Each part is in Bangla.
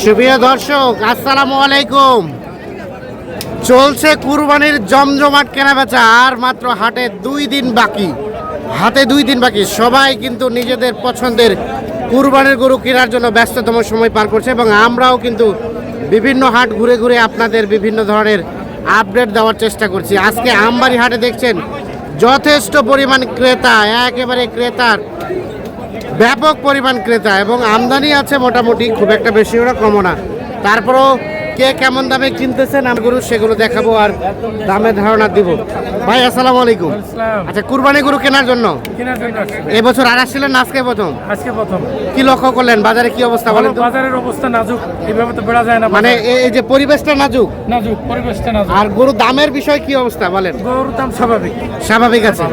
সুপ্রিয় দর্শক, আসসালামু আলাইকুম। চলছে কুরবানির জমজমাট কেনাবেচা। আর মাত্র হাটে 2 দিন বাকি। সবাই কিন্তু নিজেদের পছন্দের কুরবানির গরু কেনার জন্য ব্যস্ততম সময় পার করছে এবং আমরাও কিন্তু বিভিন্ন হাট ঘুরে ঘুরে আপনাদের বিভিন্ন ধরনের আপডেট দেওয়ার চেষ্টা করছি। আজকে আমবাড়ি হাটে দেখছেন যথেষ্ট পরিমাণ ক্রেতা, একেবারে ক্রেতার ব্যাপক পরিমাণ ক্রেতা এবং আমদানি আছে মোটামুটি, খুব একটা বেশি ওরা কমও না। তারপরেও কে কেমন দামে কিনতেছেন আমি গরু সেগুলো দেখাবো আর দামের ধারণা দিব। ভাই আসসালামু আলাইকুম। আচ্ছা, কুরবানি গরু কেনার জন্য এবছর আর আসছিলেন না আজকে প্রথম? কি লক্ষ্য করলেন বাজারে কি অবস্থা বলেন তো? বাজারের অবস্থা নাজুক, এইভাবে তো বেড়া যায় না। মানে এই যে পরিবেশটা নাজুক, পরিবেশটা নাজুক। আর গরু দামের বিষয় কি অবস্থা বলেন? গরুর দাম স্বাভাবিক আছে।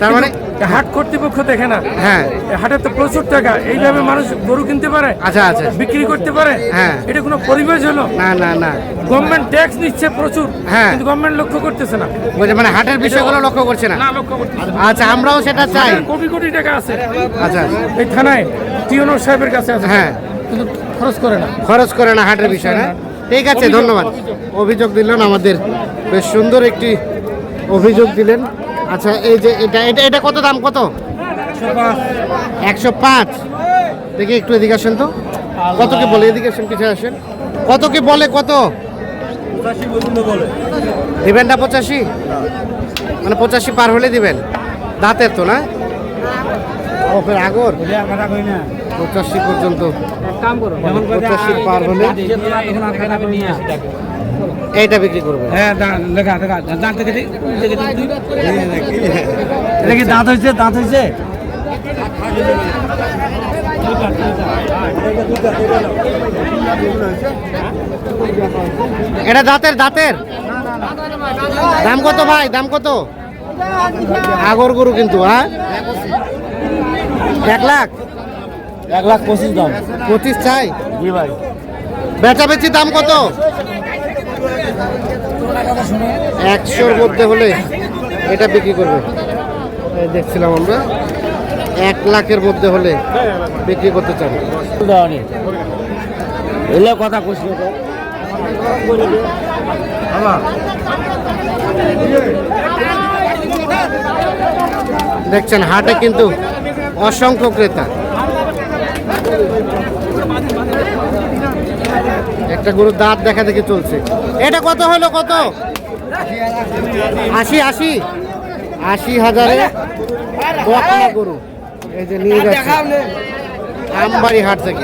তার মানে হাট কর্তৃপক্ষ দেখে না। হ্যাঁ, হাটে তো প্রচুর টাকা, এইভাবে মানুষ গরু কিনতে পারে, আচ্ছা বিক্রি করতে পারে। হ্যাঁ, এটা কোনো পরিবেশ হলো? না। গভর্নমেন্ট ট্যাক্স নিচ্ছে প্রচুর, হ্যাঁ, কিন্তু গভর্নমেন্ট লক্ষ্য করতেছে না। মানে হাটের বিষয়গুলো লক্ষ্য করছে না। আচ্ছা, আমরাও সেটা চাই। কোটি কোটি টাকা আছে আচ্ছা এই থানায় টিওনর সাহেবের কাছে আছে, হ্যাঁ, কিন্তু খরচ করে না হাটের বিষয় না। ঠিক আছে, ধন্যবাদ। অভিযোগ দিলেন আমাদের, বেশ সুন্দর একটি অভিযোগ দিলেন। আচ্ছা, এই যে এটা কত দাম? কত? 105। দেখি একটু এদিকে আসেন তো, কত কি বলে? এদিকে আসেন, পিছিয়ে আসেন। কত কি বলে? কত দিবেন না? 85, মানে 85 পার হলে দিবেন। দাঁতের তো না, ওপের আগর 85 পর্যন্ত, 85 পার হলে এইটা বিক্রি করবে। হ্যাঁ, দাঁত হয়েছে। এটা দাঁতের দাম কত ভাই? দাম কত? আগর গরু কিন্তু, হ্যাঁ, 1,25,000 দাম। 25 চাই? জি ভাই। বেচাবেচি দাম কত? 100-র মধ্যে হলে এটা বিক্রি করবে। দেখছিলাম আমরা 1 লাখের মধ্যে হলে বিক্রি করতে চান। এলে কথা কইছিল তো দেখছেন হাটে কিন্তু অসংখ্য ক্রেতা। একটা গরুর দাঁত দেখা দেখে চলছে। এটা কত হলো? কত? 80,000-এ বকনা গরু এই যে নিয়ে যাচ্ছে আমবাড়ি হাট থেকে।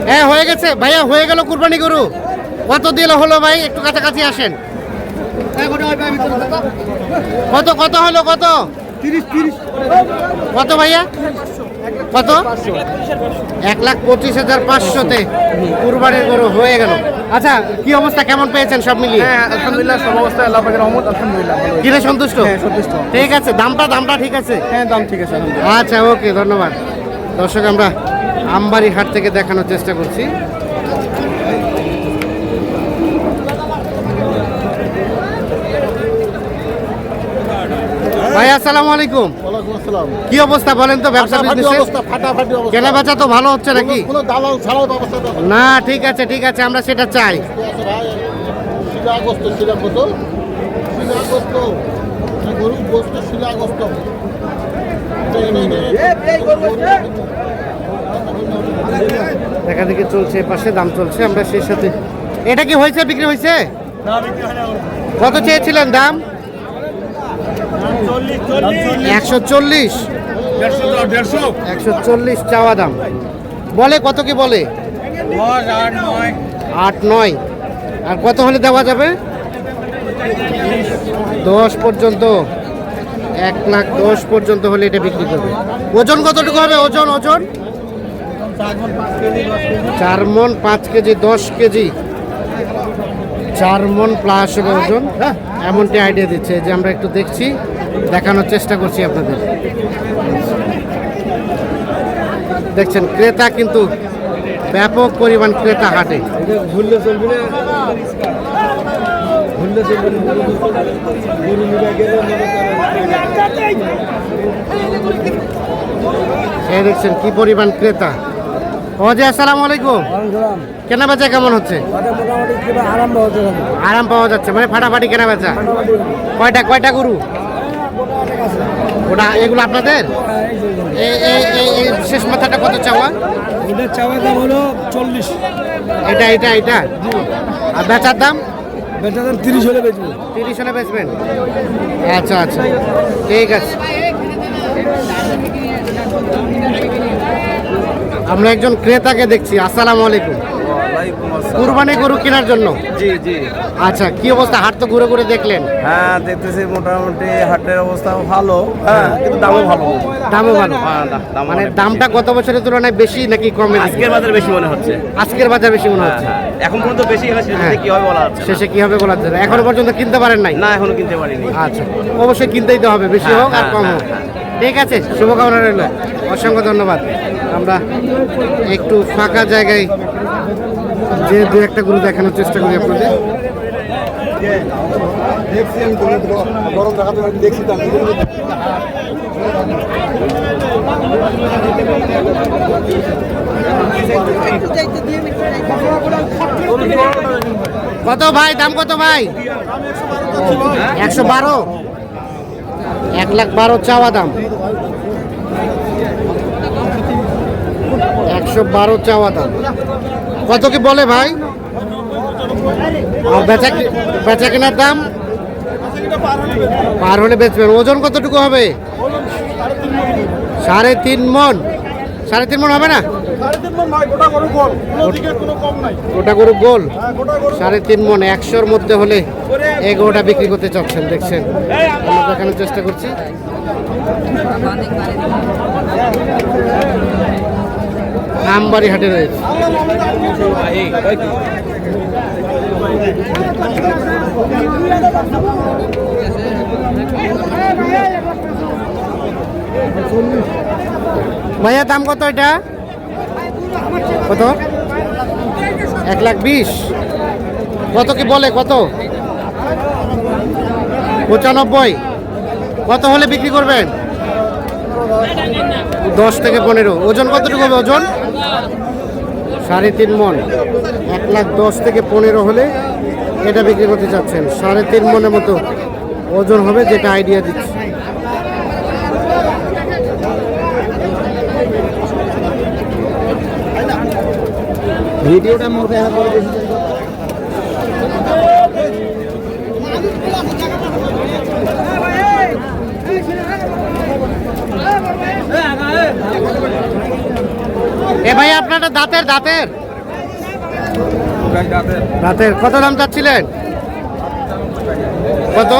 হ্যাঁ, হয়ে গেছে ভাইয়া, হয়ে গেল কুরবানি গরু। কত দিলে হলো ভাই? একটু কাছাকাছি আসেন। কত হলো? কত? 30। কত ভাইয়া? কত? 1,25,500-তে কুরবানির গরু হয়ে গেল। আচ্ছা, কি অবস্থা, কেমন পেয়েছেন সব মিলিয়ে? হ্যাঁ, আলহামদুলিল্লাহ, সব অবস্থা আল্লাহ পাকের রহমত, আলহামদুলিল্লাহ। কিনে সন্তুষ্ট? হ্যাঁ, সন্তুষ্ট। ঠিক আছে, দামটা ঠিক আছে? হ্যাঁ, দাম ঠিক আছে আলহামদুলিল্লাহ। আচ্ছা, ওকে, ধন্যবাদ। দর্শক, আমরা আমবাড়ি হাট থেকে দেখানোর চেষ্টা করছি। ভাই আসসালামু আলাইকুম। কি অবস্থা বলেন তো? ব্যবসা কেনা বেচা তো ভালো হচ্ছে নাকি? না, ঠিক আছে, আমরা সেটা চাই। দেখা দেখি চলছে, পাশে দাম চলছে, আমরা সেই সাথে। এটা কি হয়েছে? বিক্রি হয়েছে? কত চেয়েছিলেন দাম? 140। 140 চাওয়া দাম। বলে কত কি বলে? 8-9। আর কত হলে দেওয়া যাবে? 10 পর্যন্ত। 1,10,000 পর্যন্ত হলে এটা বিক্রি করবে। ওজন কতটুকু হবে? ওজন 4 মণ 5 কেজি 10 কেজি। 4 মণ প্লাস হবে ওজন, এমনটি আইডিয়া দিচ্ছে যে আমরা একটু দেখছি, দেখানোর চেষ্টা করছি আপনাদের। দেখছেন ক্রেতা কিন্তু ব্যাপক পরিমাণ ক্রেতা হাটে। ভুললে চলবে না, ভুললে চলবে না, গরু নিয়ে গেলে এই দেখছেন কি পরিমাণ ক্রেতা। ওজি আসসালামু আলাইকুম, কেনা বেচা কেমন হচ্ছে? মোটামুটি আরম্ভ হতে হবে। আরাম পাওয়া যাচ্ছে, মানে ফাটাফাটি কেনা বেচা। কয়টা গরু ওটা? এগুলো আপনাদের? এই শেষ মাথাটা কত চাওয়া? এটার চাওয়া দাম হলো 40। এটা আর বেচার দাম? বেটার দাম 30 হলে বেচবো। 30 হলে বেচবেন? আচ্ছা আচ্ছা, ঠিক আছে। আমরা একজন ক্রেতাকে দেখছি। আসসালামু আলাইকুম। কুরবানি গরু কেনার জন্য? জি জি। আচ্ছা, কি অবস্থা? হাট তো ঘুরে ঘুরে দেখলেন। হ্যাঁ দেখতেছি মোটামুটি হাটের অবস্থা ভালো, হ্যাঁ কিন্তু দামও ভালো। দামও ভালো, মানে দামটা গত বছরের তুলনায় বেশি নাকি কমে? আজকের বাজারে বেশি মনে হচ্ছে। আজকের বাজার বেশি মনে হচ্ছে। এখন পর্যন্ত বেশি হলে শেষে কি হবে বলা যাচ্ছে না। শেষে কি হবে বলা যাচ্ছে না। এখনো পর্যন্ত কিনতে পারেন নাই? না এখনো কিনতে পারিনি। আচ্ছা, অবশ্যই কিনতেই তো হবে, বেশি হোক আর কম হোক। ঠিক আছে, শুভকামনা রইল, অসংখ্য ধন্যবাদ। আমরা একটু ফাঁকা জায়গায় যে দু একটা গরু দেখানোর চেষ্টা করি আপনাদের। কত ভাই দাম? কত ভাই? 112। 1,12,000 চাওয়া দাম। 112 চাওয়া দাম। কত কি বলে ভাই? আর বেচা কেনার দাম? পার হলে বেচবেন। ওজন কতটুকু হবে? 3.5 মণ। 3.5 মণ হবে না? গোটা গরু গোল 3.5 মণ। 100-র মধ্যে হলে এই গরুটা বিক্রি করতে চাচ্ছেন। দেখছেন, আমরা দেখানোর চেষ্টা করছি। আমবাড়ি হাটে রয়েছে। ভাইয়া দাম কত এটা? কত? 1,20,000। কত কি বলে? কত? 95। কত হলে বিক্রি করবেন? 10 থেকে 15। ওজন কতটুকু হবে? ওজন 3.5 মণ। 1,10,000 থেকে 15 হলে এটা বিক্রি করতে চাচ্ছেন। 3.5 মণের মতো ওজন হবে, যেটা আইডিয়া দিচ্ছে। ভিডিওটা মোটা করে এ ভাই আপনারটা দাঁতের কত দাম চাচ্ছিলেন? কত?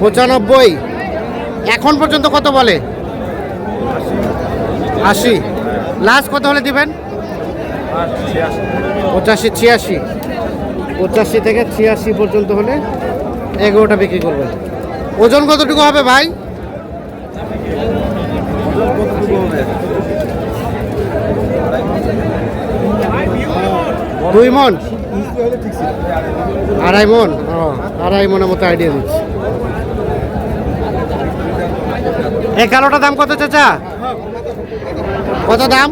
95। এখন পর্যন্ত কত বলে? 80। লাস্ট কত হলে দিবেন? 85-86। 85 থেকে 86 পর্যন্ত হলে 11টা বিক্রি করবেন। ওজন কতটুকু হবে ভাই? 2 মণ। 2.5 মণ। 2.5 মণের মতো আইডিয়া দিচ্ছি। এই কালোটা দাম কত চাচা? কত দাম?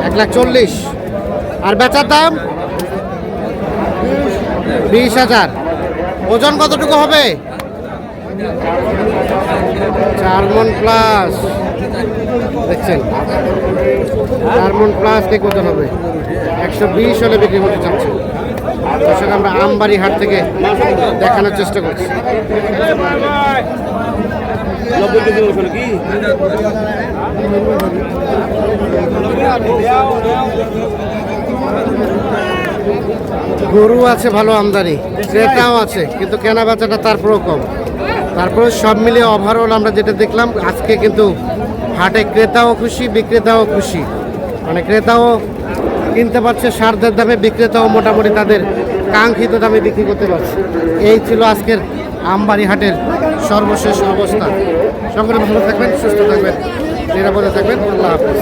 1,40,000। আর বেচার দাম? 20,000। ওজন কতটুকু হবে? 4 মণ প্লাস। দেখছেন, 4 মণ প্লাস ঠিক ওজন হবে। 120 হলে বিক্রি করতে চাচ্ছি। দর্শক, আমরা আমবাড়ি হাট থেকে দেখানোর চেষ্টা করছি। গরু আছে ভালো আমদানি, ক্রেতাও আছে, কিন্তু কেনা বেচাটা তারপরেও কম। তারপরে সব মিলিয়ে ওভারঅল আমরা যেটা দেখলাম, আজকে কিন্তু হাটে ক্রেতাও খুশি, বিক্রেতাও খুশি। মানে ক্রেতাও কিনতে পারছে সারদের দামে, বিক্রেতাও মোটামুটি তাদের কাঙ্ক্ষিত দামে বিক্রি করতে পারছে। এই ছিল আজকের আমবাড়ি হাটের সর্বশেষ অবস্থা। সকলে ভালো থাকবেন, সুস্থ থাকবেন, নিরাপদে থাকবেন। আল্লাহ হাফেজ।